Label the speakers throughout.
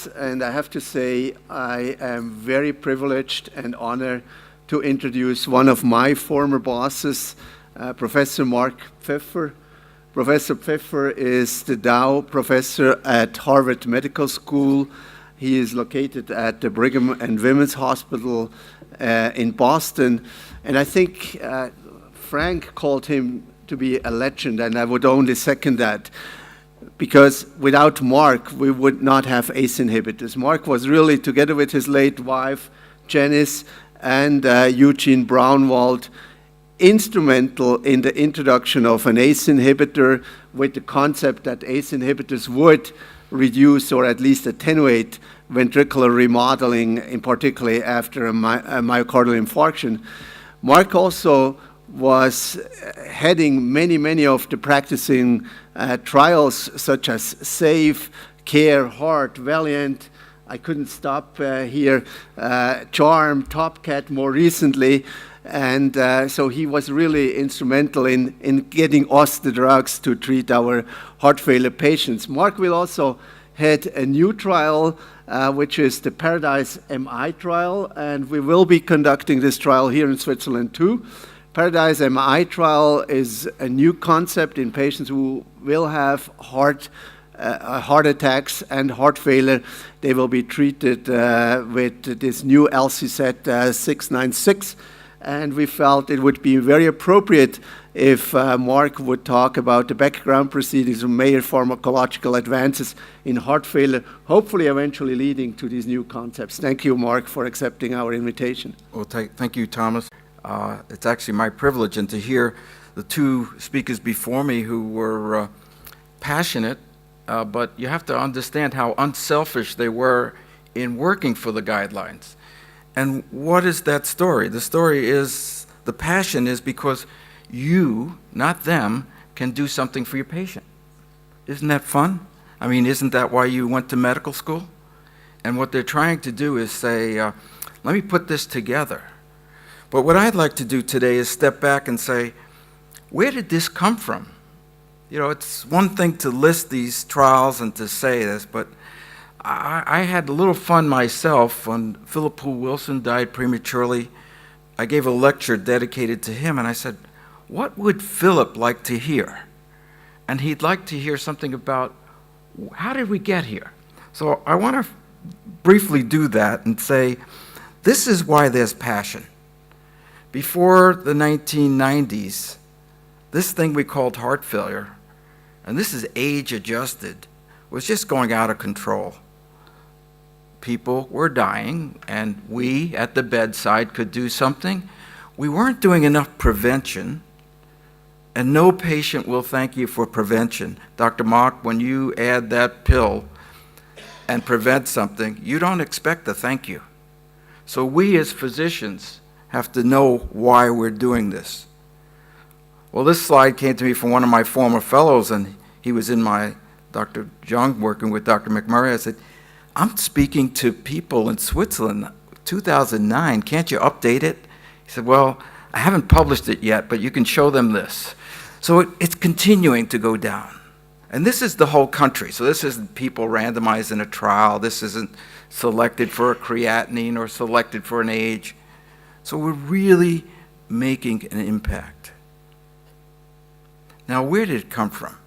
Speaker 1: And I have to say, I am very privileged and honored to introduce one of my former bosses, Professor Marc Pfeffer. Professor Pfeffer is the Dow Professor at Harvard Medical School. He is located at the Brigham and Women's Hospital in Boston. And I think Frank called him to be a legend, and I would only second that. Because without Marc, we would not have ACE inhibitors. Marc was really, together with his late wife, Janice, and Eugene Braunwald, instrumental in the introduction of an ACE inhibitor with the concept that ACE inhibitors would reduce or at least attenuate ventricular remodeling, in particular after a myocardial infarction. Marc also was heading many of the practicing trials such as SAFE, CARE, HEART, Valiant. I couldn't stop here. CHARM, TopCat more recently. And so he was really instrumental in getting us the drugs to treat our heart failure patients. Marc will also head a new trial, which is the Paradise MI trial, and we will be conducting this trial here in Switzerland too. Paradise MI trial is a new concept in patients who will have heart attacks and heart failure. They will be treated with this new LCZ 696, and we felt it would be very appropriate if Marc would talk about the background proceedings of major pharmacological advances in heart failure, hopefully eventually leading to these new concepts. Thank you, Marc, for accepting our invitation.
Speaker 2: Well, thank you, Thomas. It's actually my privilege, and to hear the two speakers before me who were passionate, but you have to understand how unselfish they were in working for the guidelines. And what is that story? The story is, the passion is because you, not them, can do something for your patient. Isn't that fun? I mean, isn't that why you went to medical school? And what they're trying to do is say, let me put this together. But what I'd like to do today is step back and say, where did this come from? You know, it's one thing to list these trials and to say this, but I had a little fun myself when Philip Poole Wilson died prematurely. I gave a lecture dedicated to him, and I said, what would Philip like to hear? And he'd like to hear something about, how did we get here? So I want to briefly do that and say, this is why there's passion. Before the 1990s, this thing we called heart failure, and this is age-adjusted, was just going out of control. People were dying, and we at the bedside could do something. We weren't doing enough prevention, and no patient will thank you for prevention. Dr. Marc, when you add that pill and prevent something, you don't expect a thank you. So we as physicians have to know why we're doing this. Well, this slide came to me from one of my former fellows, and he was in my Dr. Jung working with Dr. McMurray. I said, I'm speaking to people in Switzerland, 2009, can't you update it? He said, well, I haven't published it yet, but you can show them this. So it's continuing to go down. And this is the whole country. So this isn't people randomized in a trial. This isn't selected for a creatinine or selected for an age. So we're really making an impact. Now, where did it come from?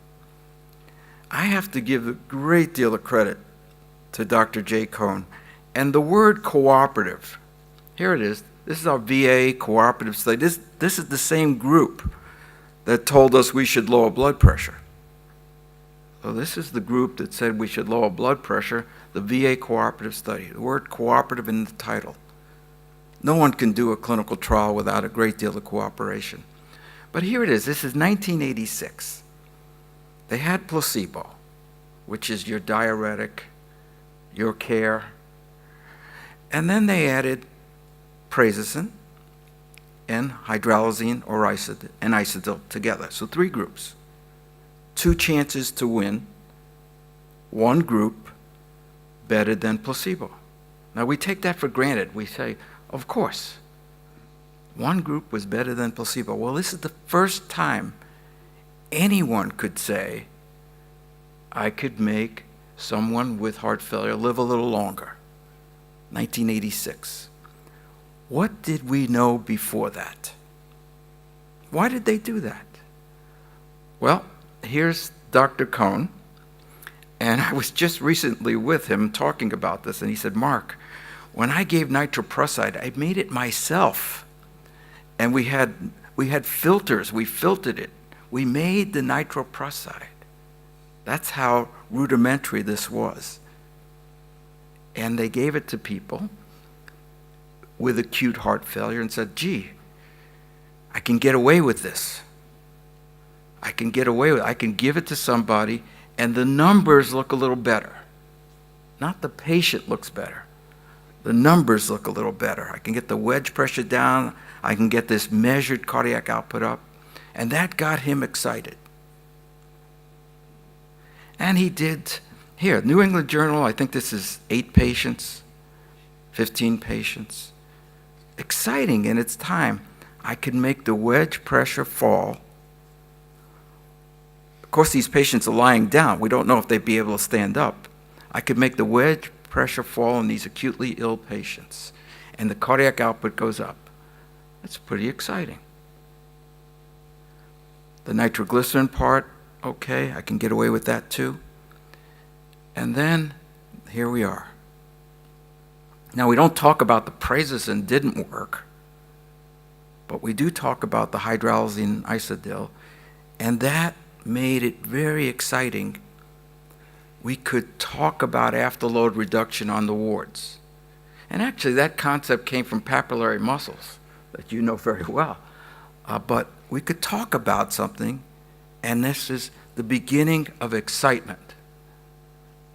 Speaker 2: I have to give a great deal of credit to Dr. J. Cohn. And the word cooperative, here it is. This is our VA cooperative study. This is the same group that told us we should lower blood pressure. So this is the group that said we should lower blood pressure, the VA cooperative study. The word cooperative in the title. No one can do a clinical trial without a great deal of cooperation. But here it is. This is 1986. They had placebo, which is your diuretic, your care. And then they added prazosin and hydralazine or isotil together. So 3 groups. 2 chances to win. 1 group better than placebo. Now we take that for granted. We say, of course, 1 group was better than placebo. Well, this is the first time anyone could say, I could make someone with heart failure live a little longer. 1986. What did we know before that? Why did they do that? Well, here's Dr. Cohn, and I was just recently with him talking about this, and he said, Mark, when I gave nitroprusside, I made it myself. And we had filters, we filtered it. We made the nitroprusside. That's how rudimentary this was. And they gave it to people with acute heart failure and said, gee, I can get away with this. I can get away with it. I can give it to somebody and the numbers look a little better. Not the patient looks better. The numbers look a little better. I can get the wedge pressure down. I can get this measured cardiac output up. And that got him excited. And he did, here, New England Journal, I think this is 8 patients, 15 patients. Exciting in its time. I could make the wedge pressure fall. Of course, these patients are lying down. We don't know if they'd be able to stand up. I could make the wedge pressure fall in these acutely ill patients, and the cardiac output goes up. That's pretty exciting. The nitroglycerin part, okay, I can get away with that too. And then, here we are. Now, we don't talk about the prazosin didn't work, but we do talk about the hydralazine isodil, and that made it very exciting. We could talk about afterload reduction on the wards. And actually, that concept came from papillary muscles that you know very well. But we could talk about something, and this is the beginning of excitement.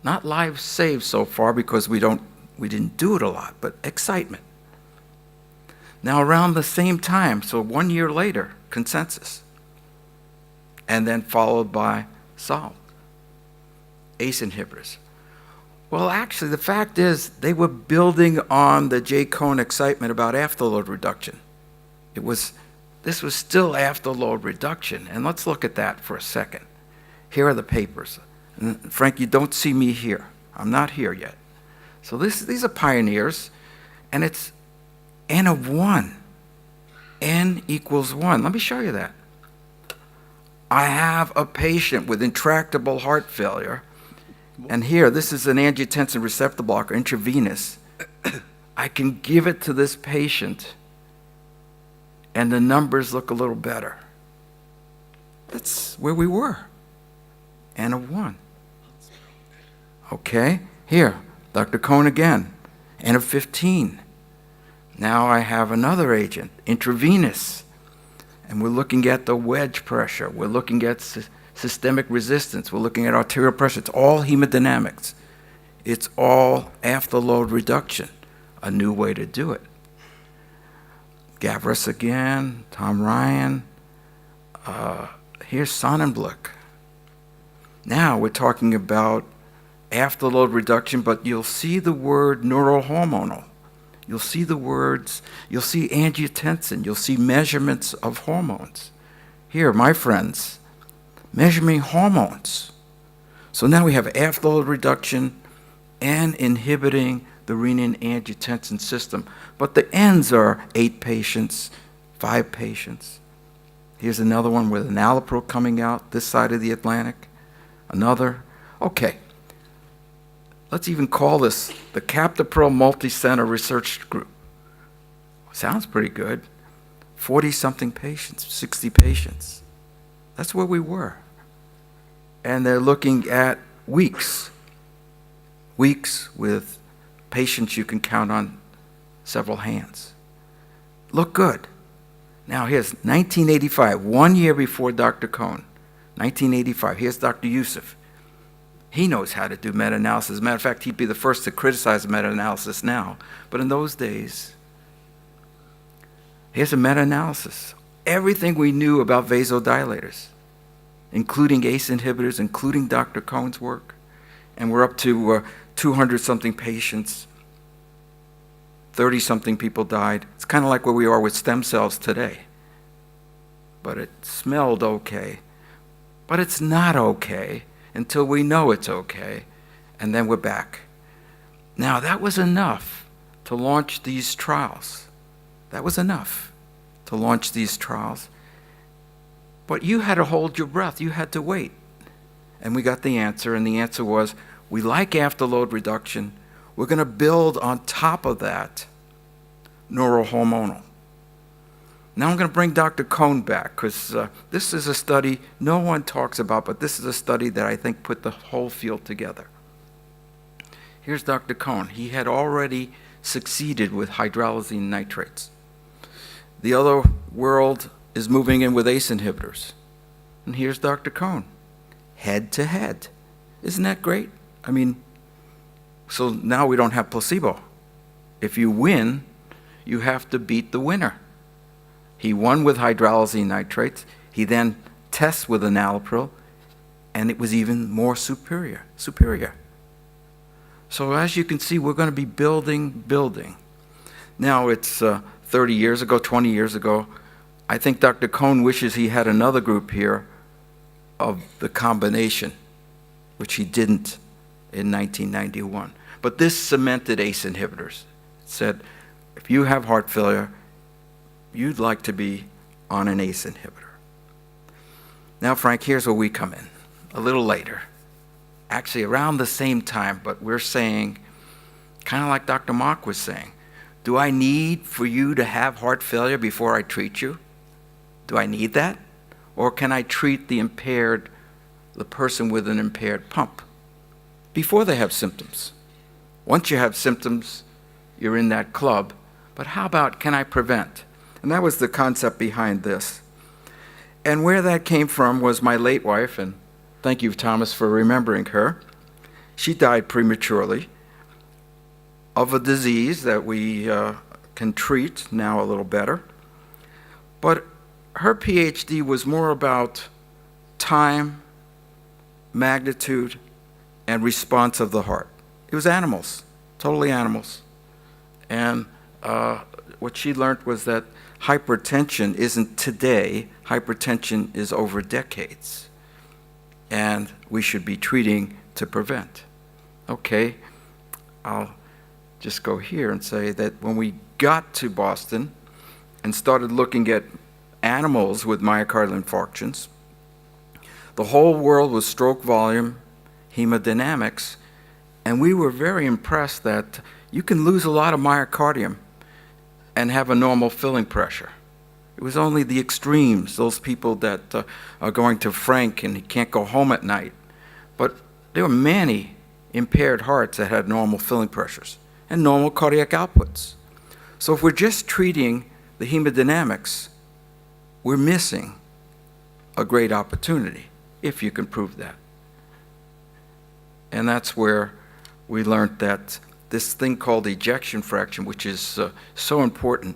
Speaker 2: Not lives saved so far because we didn't do it a lot, but excitement. Now, around the same time, so 1 year later, consensus, and then followed by SOLVE. ACE inhibitors. Well, actually, the fact is they were building on the J. Cohn excitement about afterload reduction. This was still afterload reduction, and let's look at that for a second. Here are the papers. And Frank, you don't see me here. I'm not here yet. So these are pioneers, and it's N of 1. N equals 1. Let me show you that. I have a patient with intractable heart failure, and here, this is an angiotensin receptor blocker, intravenous. I can give it to this patient, and the numbers look a little better. That's where we were. N of 1. Okay, here, Dr. Cohn again, N of 15. Now I have another agent, intravenous, and we're looking at the wedge pressure. We're looking at systemic resistance. We're looking at arterial pressure. It's all hemodynamics. It's all afterload reduction, a new way to do it. Gavris again, Tom Ryan. Here's Sonnenblick. Now we're talking about afterload reduction, but you'll see the word neurohormonal. You'll see the words, you'll see angiotensin, you'll see measurements of hormones. Here, my friends, measuring hormones. So now we have afterload reduction and inhibiting the renin-angiotensin system. But the ends are 8 patients, 5 patients. Here's another one with enalapril coming out this side of the Atlantic. Another. Okay. Let's even call this the Captopril Multi-Center Research Group. Sounds pretty good. 40-something patients, 60 patients. That's where we were. And they're looking at weeks with patients you can count on several hands. Look good. Now here's 1985, 1 year before Dr. Cohn. 1985, here's Dr. Youssef. He knows how to do meta-analysis. As a matter of fact, he'd be the first to criticize meta-analysis now. But in those days, here's a meta-analysis. Everything we knew about vasodilators, including ACE inhibitors, including Dr. Cohn's work. And we're up to 200-something patients. 30-something people died. It's kind of like where we are with stem cells today. But it smelled okay. But it's not okay until we know it's okay. and then we're back. Now, that was enough to launch these trials. That was enough to launch these trials. But you had to hold your breath. You had to wait. And we got the answer, and the answer was, we like afterload reduction. We're going to build on top of that neurohormonal. Now I'm going to bring Dr. Cohn back, because this is a study no one talks about, but this is a study that I think put the whole field together. Here's Dr. Cohn. He had already succeeded with hydralazine nitrates. The other world is moving in with ACE inhibitors. And here's Dr. Cohn, head to head. Isn't that great? I mean, so now we don't have placebo. If you win, you have to beat the winner. He won with hydralazine nitrates. He then tests with enalapril, and it was even more superior. So as you can see, we're going to be building. Now it's 30 years ago, 20 years ago. I think Dr. Cohn wishes he had another group here of the combination, which he didn't in 1991. But this cemented ACE inhibitors. It said, if you have heart failure, you'd like to be on an ACE inhibitor. Now, Frank, here's where we come in, a little later. Actually, around the same time, but we're saying, kind of like Dr. Marc was saying, do I need for you to have heart failure before I treat you? Do I need that? Or can I treat the person with an impaired pump before they have symptoms? Once you have symptoms, you're in that club. But how about, can I prevent? And that was the concept behind this. And where that came from was my late wife, and thank you, Thomas, for remembering her. She died prematurely of a disease that we can treat now a little better. But her PhD was more about time, magnitude, and response of the heart. It was animals, totally animals. And what she learned was that hypertension isn't today, hypertension is over decades. And we should be treating to prevent. Okay, I'll just go here and say that when we got to Boston and started looking at animals with myocardial infarctions, the whole world was stroke volume, hemodynamics, and we were very impressed that you can lose a lot of myocardium and have a normal filling pressure. It was only the extremes, those people that are going to Frank and he can't go home at night. But there were many impaired hearts that had normal filling pressures and normal cardiac outputs. So if we're just treating the hemodynamics, we're missing a great opportunity, if you can prove that. And that's where we learned that this thing called ejection fraction, which is so important,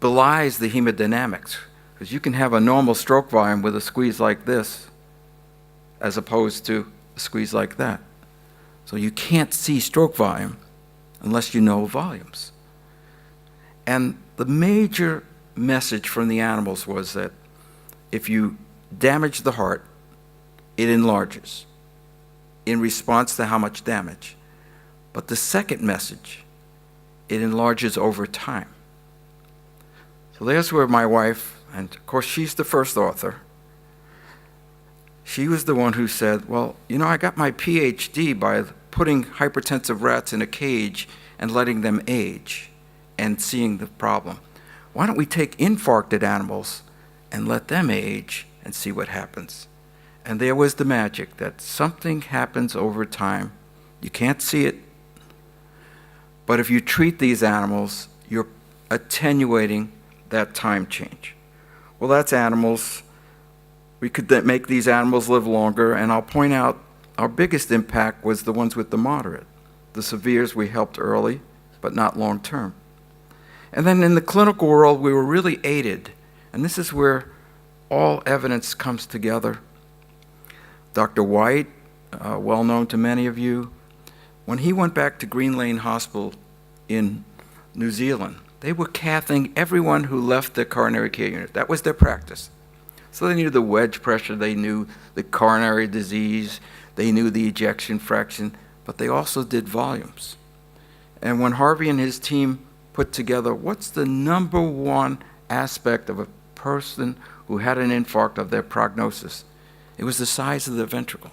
Speaker 2: belies the hemodynamics. Because you can have a normal stroke volume with a squeeze like this, as opposed to a squeeze like that. So you can't see stroke volume unless you know volumes. And the major message from the animals was that if you damage the heart, it enlarges in response to how much damage. But the second message, it enlarges over time. So there's where my wife, and of course she's the first author, she was the one who said, well, you know, I got my PhD by putting hypertensive rats in a cage and letting them age and seeing the problem. Why don't we take infarcted animals and let them age and see what happens? And there was the magic, that something happens over time. You can't see it, but if you treat these animals, you're attenuating that time change. Well, that's animals. We could make these animals live longer, and I'll point out our biggest impact was the ones with the moderate. The severes we helped early, but not long term. And then in the clinical world, we were really aided, and this is where all evidence comes together. Dr. White, well known to many of you, when he went back to Green Lane Hospital in New Zealand, they were cathing everyone who left the coronary care unit. That was their practice. So they knew the wedge pressure, they knew the coronary disease, they knew the ejection fraction, but they also did volumes. And when Harvey and his team put together what's the number one aspect of a person who had an infarct of their prognosis, it was the size of the ventricle.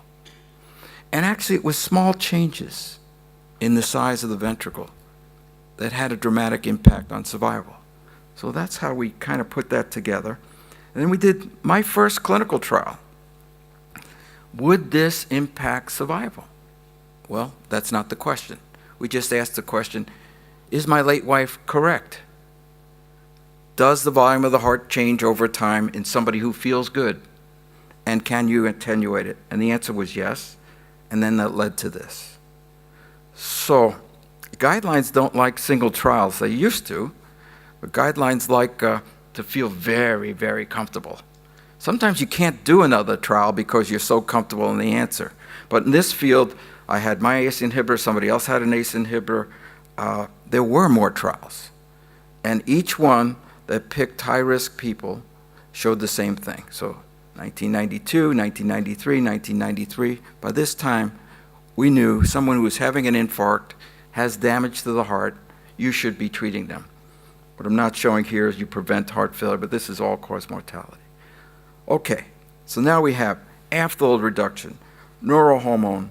Speaker 2: And actually it was small changes in the size of the ventricle that had a dramatic impact on survival. So that's how we kind of put that together. And then we did my first clinical trial. Would this impact survival? Well, that's not the question. We just asked the question, is my late wife correct? Does the volume of the heart change over time in somebody who feels good? And can you attenuate it? And the answer was yes. And then that led to this. So guidelines don't like single trials. They used to, but guidelines like to feel very, very comfortable. Sometimes you can't do another trial because you're so comfortable in the answer. But in this field, I had my ACE inhibitor, somebody else had an ACE inhibitor. There were more trials. And each one that picked high-risk people showed the same thing. So 1992, 1993, 1993. By this time, we knew someone who was having an infarct, has damage to the heart, you should be treating them. What I'm not showing here is you prevent heart failure, but this is all-cause mortality. Okay, so now we have afterload reduction, neurohormone,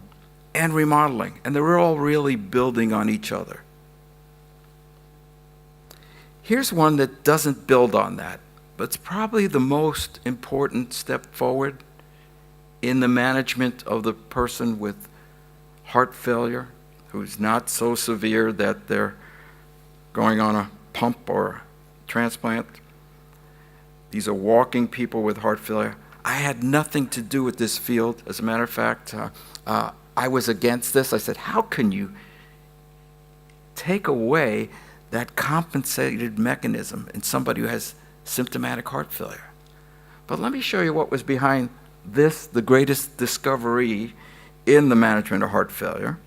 Speaker 2: and remodeling, and they're all really building on each other. Here's one that doesn't build on that, but it's probably the most important step forward in the management of the person with heart failure, who's not so severe that they're going on a pump or transplant. These are walking people with heart failure. I had nothing to do with this field. As a matter of fact, I was against this. I said, how can you take away that compensated mechanism in somebody who has symptomatic heart failure? But let me show you what was behind this, the greatest discovery in the management of heart failure,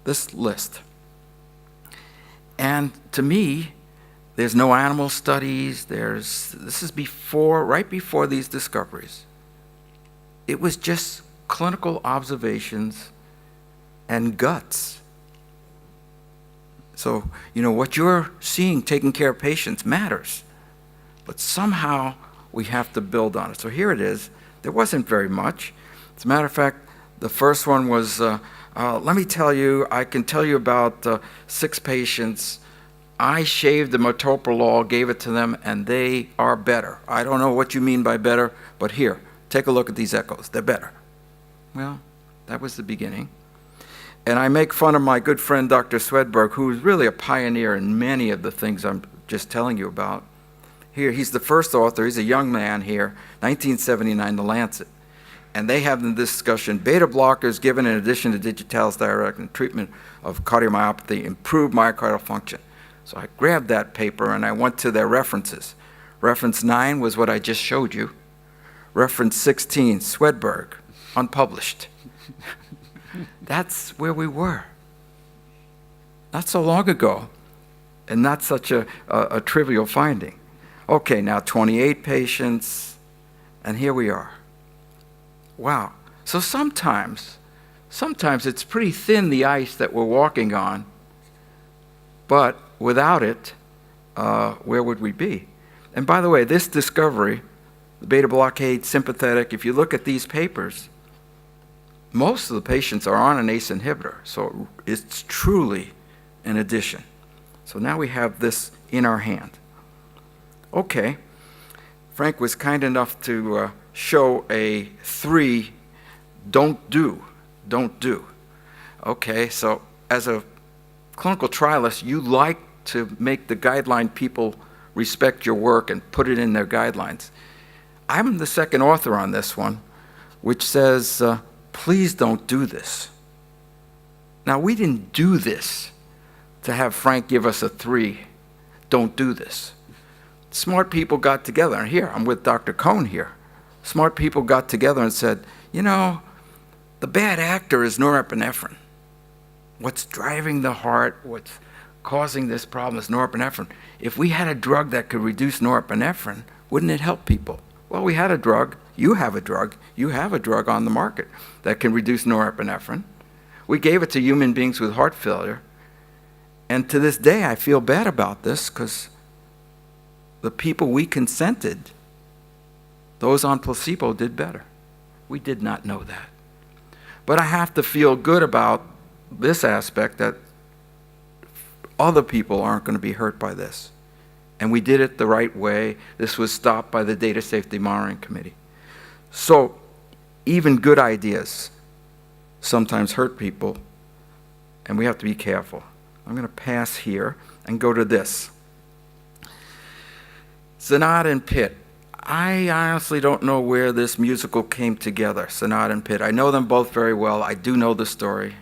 Speaker 2: this list. And to me, there's no animal studies. This is right before these discoveries. It was just clinical observations and guts. So, what you're seeing taking care of patients matters, but somehow we have to build on it. So here it is. There wasn't very much. As a matter of fact, the first one was, let me tell you, I can tell you about 6 patients. I shaved the metoprolol, gave it to them, and they are better. I don't know what you mean by better, but here, take a look at these echoes. They're better. Well, that was the beginning. And I make fun of my good friend, Dr. Swedberg, who is really a pioneer in many of the things I'm just telling you about. Here, he's the first author. He's a young man here, 1979, The Lancet. And they have the discussion, beta blockers given in addition to digitalis diuretic and treatment of cardiomyopathy improve myocardial function. So I grabbed that paper and I went to their references. Reference 9 was what I just showed you. Reference 16, Swedberg, unpublished. That's where we were. Not so long ago, and not such a trivial finding. Okay, now 28 patients, and here we are. Wow. So sometimes it's pretty thin, the ice that we're walking on, but without it, where would we be? And by the way, this discovery, the beta blockade, sympathetic, if you look at these papers, most of the patients are on an ACE inhibitor, so it's truly an addition. So now we have this in our hand. Okay, Frank was kind enough to show a 3 don't do. Okay, so as a clinical trialist, you like to make the guideline people respect your work and put it in their guidelines. I'm the second author on this one, which says, please don't do this. Now, we didn't do this to have Frank give us a 3, don't do this. Smart people got together, and here, I'm with Dr. Cohn here. Smart people got together and said, the bad actor is norepinephrine. What's driving the heart, what's causing this problem is norepinephrine. If we had a drug that could reduce norepinephrine, wouldn't it help people? Well, we had a drug. You have a drug. You have a drug on the market that can reduce norepinephrine. We gave it to human beings with heart failure. And to this day, I feel bad about this because the people we consented, those on placebo, did better. We did not know that. But I have to feel good about this aspect, that other people aren't going to be hurt by this. And we did it the right way. This was stopped by the Data Safety Monitoring Committee. So even good ideas sometimes hurt people, and we have to be careful. I'm going to pass here and go to this. Zanat and Pitt. I honestly don't know where this musical came together, Zanat and Pitt. I know them both very well. I do know the story.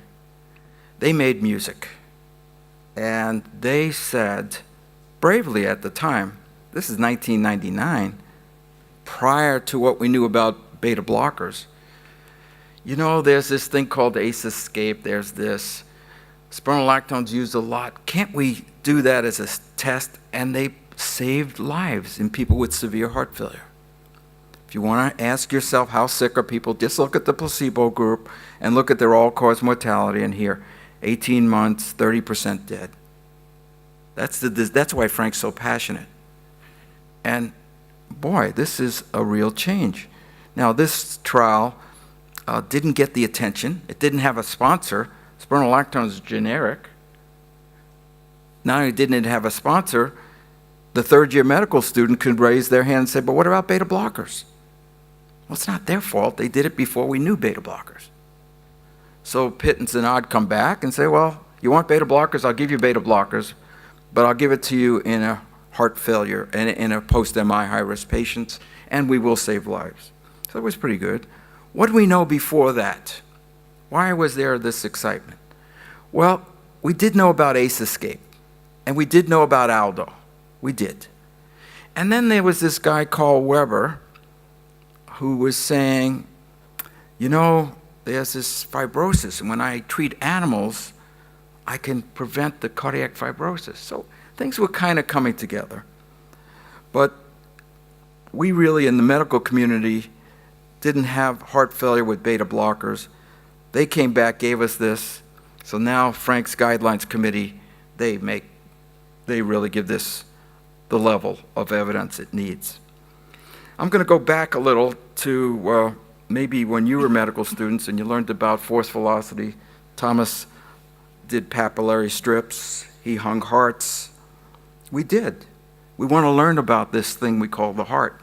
Speaker 2: They made music. And they said, bravely at the time, this is 1999, prior to what we knew about beta blockers, you know, there's this thing called ACE escape, there's this. Spironolactone's used a lot. Can't we do that as a test? And they saved lives in people with severe heart failure. If you want to ask yourself how sick are people, just look at the placebo group and look at their all-cause mortality, and here, 18 months, 30% dead. That's why Frank's so passionate. And boy, this is a real change. Now, this trial didn't get the attention. It didn't have a sponsor. Spironolactone is generic. Not only didn't it have a sponsor, the third-year medical student could raise their hand and say, but what about beta blockers? Well, it's not their fault. They did it before we knew beta blockers. So Pitt and Zanad come back and say, well, you want beta blockers? I'll give you beta blockers, but I'll give it to you in a heart failure and in a post-MI high-risk patients, and we will save lives. So it was pretty good. What do we know before that? Why was there this excitement? Well, we did know about ACE escape, and we did know about ALDO. We did. And then there was this guy called Weber who was saying, you know, there's this fibrosis, and when I treat animals, I can prevent the cardiac fibrosis. So things were kind of coming together. But we really, in the medical community, didn't have heart failure with beta blockers. They came back, gave us this. So now Frank's Guidelines Committee, they really give this the level of evidence it needs. I'm going to go back a little to maybe when you were medical students and you learned about force velocity. Thomas did papillary strips. He hung hearts. We did. We want to learn about this thing we call the heart.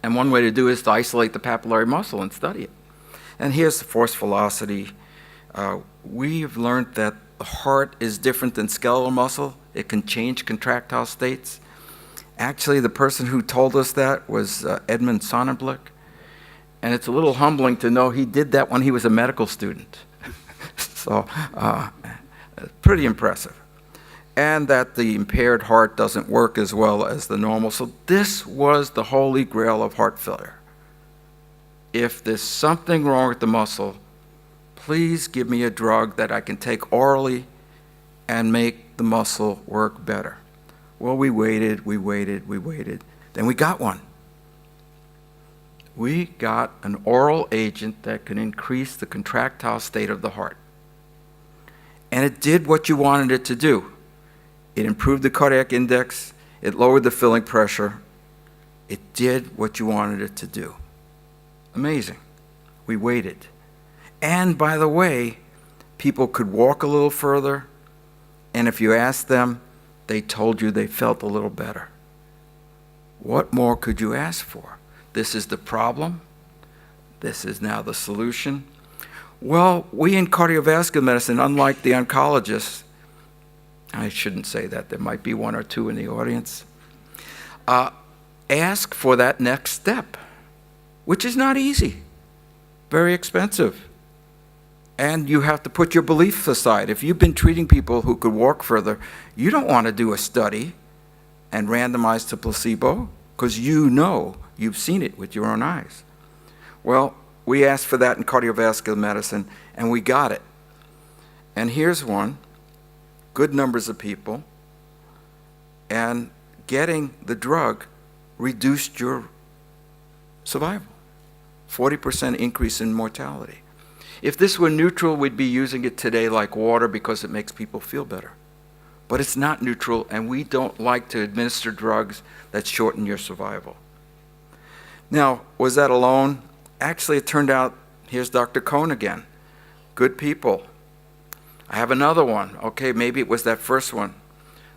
Speaker 2: And one way to do it is to isolate the papillary muscle and study it. And here's the force velocity. We've learned that the heart is different than skeletal muscle. It can change contractile states. Actually, the person who told us that was Edmund Sonnenblick. And it's a little humbling to know he did that when he was a medical student. So, pretty impressive. And that the impaired heart doesn't work as well as the normal. So this was the holy grail of heart failure. If there's something wrong with the muscle, please give me a drug that I can take orally and make the muscle work better. Well, we waited. Then we got one. We got an oral agent that can increase the contractile state of the heart. And it did what you wanted it to do. It improved the cardiac index. It lowered the filling pressure. It did what you wanted it to do. Amazing. We waited. And by the way, people could walk a little further, and if you asked them, they told you they felt a little better. What more could you ask for? This is the problem. This is now the solution. Well, we in cardiovascular medicine, unlike the oncologists, I shouldn't say that, there might be one or two in the audience, ask for that next step, which is not easy, very expensive. And you have to put your beliefs aside. If you've been treating people who could walk further, you don't want to do a study and randomize to placebo because you know, you've seen it with your own eyes. Well, we asked for that in cardiovascular medicine, and we got it. And here's one, good numbers of people, and getting the drug reduced your survival, 40% increase in mortality. If this were neutral, we'd be using it today like water because it makes people feel better. But it's not neutral, and we don't like to administer drugs that shorten your survival. Now, was that alone? Actually, it turned out, here's Dr. Cohn again. Good people. I have another one. Okay, maybe it was that first one.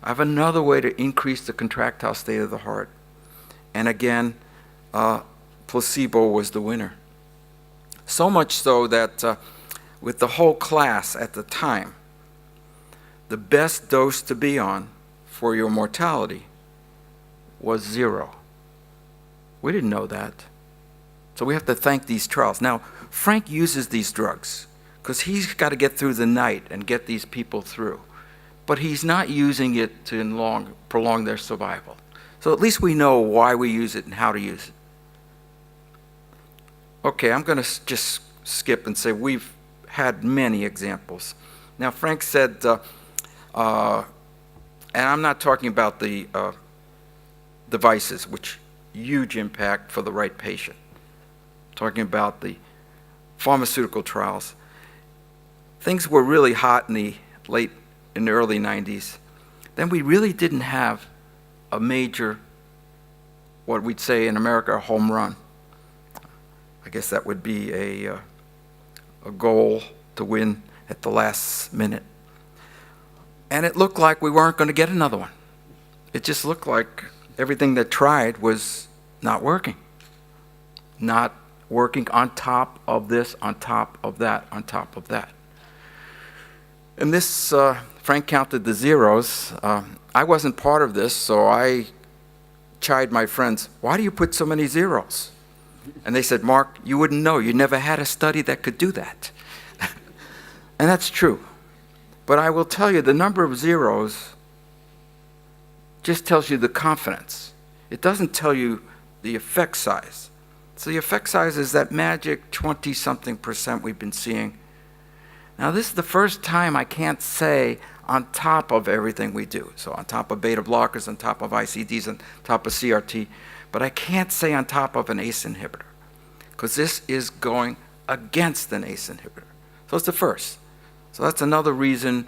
Speaker 2: I have another way to increase the contractile state of the heart. And again, placebo was the winner. So much so that with the whole class at the time, the best dose to be on for your mortality was 0. We didn't know that. So we have to thank these trials. Now, Frank uses these drugs because he's got to get through the night and get these people through. But he's not using it to prolong their survival. So at least we know why we use it and how to use it. Okay, I'm going to just skip and say we've had many examples. Now, Frank said, and I'm not talking about the devices, which huge impact for the right patient. I'm talking about the pharmaceutical trials. Things were really hot in the early 90s. Then we really didn't have a major, what we'd say in America, a home run. I guess that would be a goal to win at the last minute. And it looked like we weren't going to get another one. It just looked like everything that tried was not working. Not working on top of this, on top of that, on top of that. And this, Frank counted the zeros. I wasn't part of this, so I chided my friends, why do you put so many zeros? And they said, Mark, you wouldn't know. You never had a study that could do that. And that's true. But I will tell you, the number of zeros just tells you the confidence. It doesn't tell you the effect size. So the effect size is that magic 20-something% we've been seeing. Now, this is the first time I can't say on top of everything we do. So on top of beta blockers, on top of ICDs, on top of CRT. But I can't say on top of an ACE inhibitor, because this is going against an ACE inhibitor. So it's the first. So that's another reason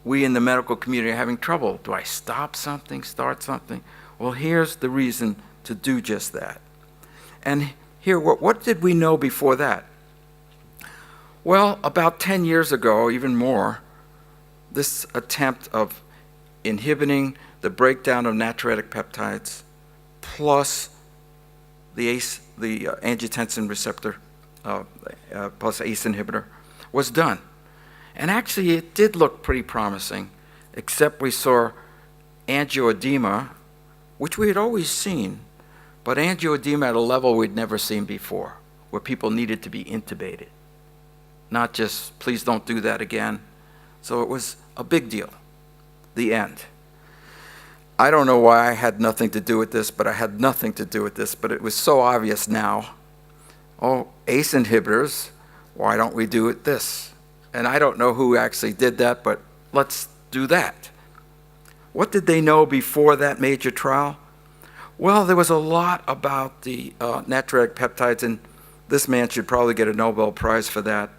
Speaker 2: we in the medical community are having trouble. Do I stop something, start something? Well, here's the reason to do just that. And here, what did we know before that? Well, about 10 years ago, even more, this attempt of inhibiting the breakdown of natriuretic peptides plus the angiotensin receptor plus ACE inhibitor was done. And actually, it did look pretty promising, except we saw angioedema, which we had always seen, but angioedema at a level we'd never seen before, where people needed to be intubated. Not just, please don't do that again. So it was a big deal. The end. I don't know why I had nothing to do with this, but I had nothing to do with this, but it was so obvious now. Oh, ACE inhibitors, why don't we do it this? And I don't know who actually did that, but let's do that. What did they know before that major trial? Well, there was a lot about the natriuretic peptides, and this man should probably get a Nobel Prize for that,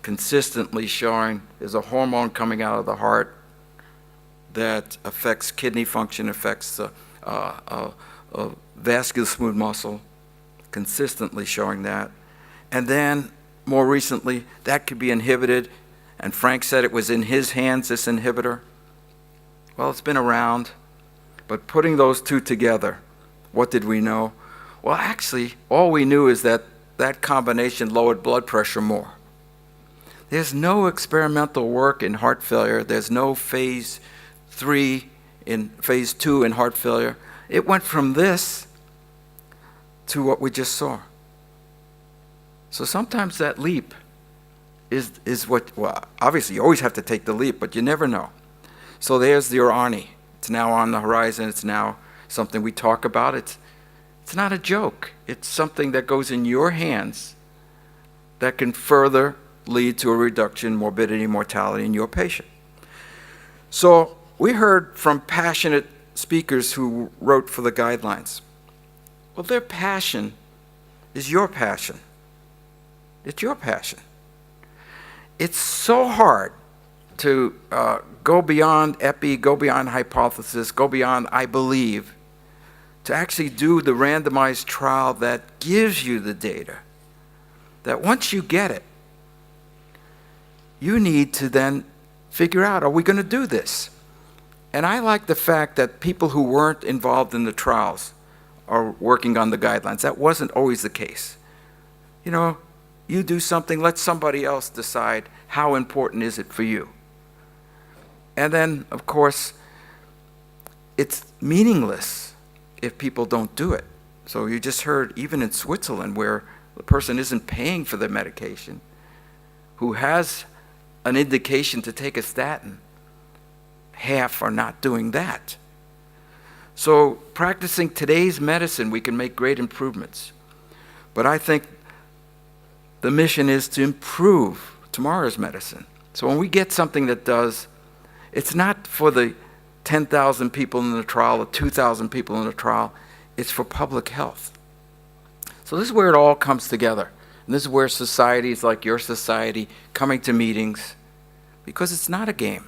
Speaker 2: consistently showing there's a hormone coming out of the heart that affects kidney function, affects vascular smooth muscle, consistently showing that. And then, more recently, that could be inhibited, and Frank said it was in his hands, this inhibitor. Well, it's been around, but putting those two together, what did we know? Well, actually, all we knew is that that combination lowered blood pressure more. There's no experimental work in heart failure. There's no phase 3 in phase 2 in heart failure. It went from this to what we just saw. So sometimes that leap is what, well, obviously you always have to take the leap, but you never know. So there's the ARNI. It's now on the horizon. It's now something we talk about. It's not a joke. It's something that goes in your hands that can further lead to a reduction in morbidity and mortality in your patient. So we heard from passionate speakers who wrote for the guidelines. Well, their passion is your passion. It's your passion. it's so hard to go beyond epi, go beyond hypothesis, go beyond I believe, to actually do the randomized trial that gives you the data, that once you get it, you need to then figure out, are we going to do this? And I like the fact that people who weren't involved in the trials are working on the guidelines. That wasn't always the case. You know, you do something, let somebody else decide how important is it for you. And then, of course, it's meaningless if people don't do it. So you just heard, even in Switzerland, where the person isn't paying for the medication, who has an indication to take a statin, half are not doing that. So practicing today's medicine, we can make great improvements. But I think the mission is to improve tomorrow's medicine. So when we get something that does, it's not for the 10,000 people in the trial or 2,000 people in the trial, it's for public health. So this is where it all comes together. And this is where societies like your society coming to meetings, because it's not a game.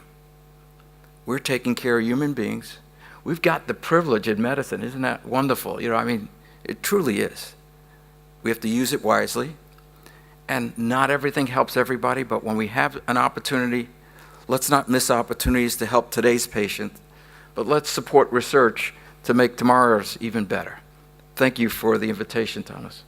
Speaker 2: We're taking care of human beings. We've got the privilege in medicine. Isn't that wonderful? You know, I mean, it truly is. We have to use it wisely. And not everything helps everybody, but when we have an opportunity, let's not miss opportunities to help today's patient, but let's support research to make tomorrow's even better. Thank you for the invitation, Thomas.